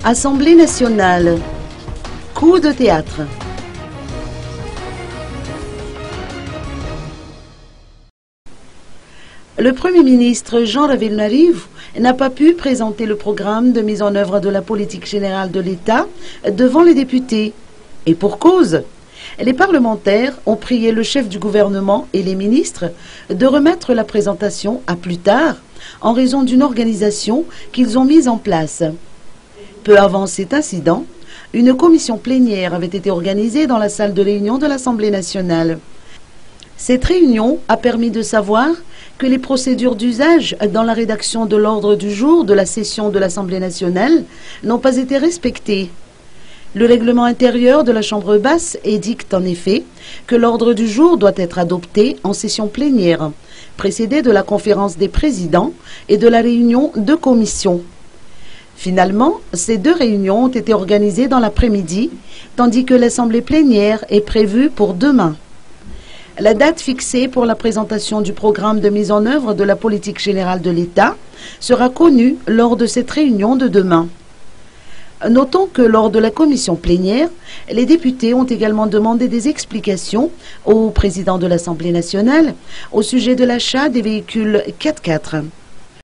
Assemblée nationale. Coup de théâtre. Le Premier ministre Jean Ravelnariv n'a pas pu présenter le programme de mise en œuvre de la politique générale de l'État devant les députés. Et pour cause, les parlementaires ont prié le chef du gouvernement et les ministres de remettre la présentation à plus tard en raison d'une organisation qu'ils ont mise en place. Peu avant cet incident, une commission plénière avait été organisée dans la salle de réunion de l'Assemblée nationale. Cette réunion a permis de savoir que les procédures d'usage dans la rédaction de l'ordre du jour de la session de l'Assemblée nationale n'ont pas été respectées. Le règlement intérieur de la Chambre basse édicte en effet que l'ordre du jour doit être adopté en session plénière, précédé de la conférence des présidents et de la réunion de commission. Finalement, ces deux réunions ont été organisées dans l'après-midi, tandis que l'Assemblée plénière est prévue pour demain. La date fixée pour la présentation du programme de mise en œuvre de la politique générale de l'État sera connue lors de cette réunion de demain. Notons que lors de la commission plénière, les députés ont également demandé des explications au président de l'Assemblée nationale au sujet de l'achat des véhicules 4x4.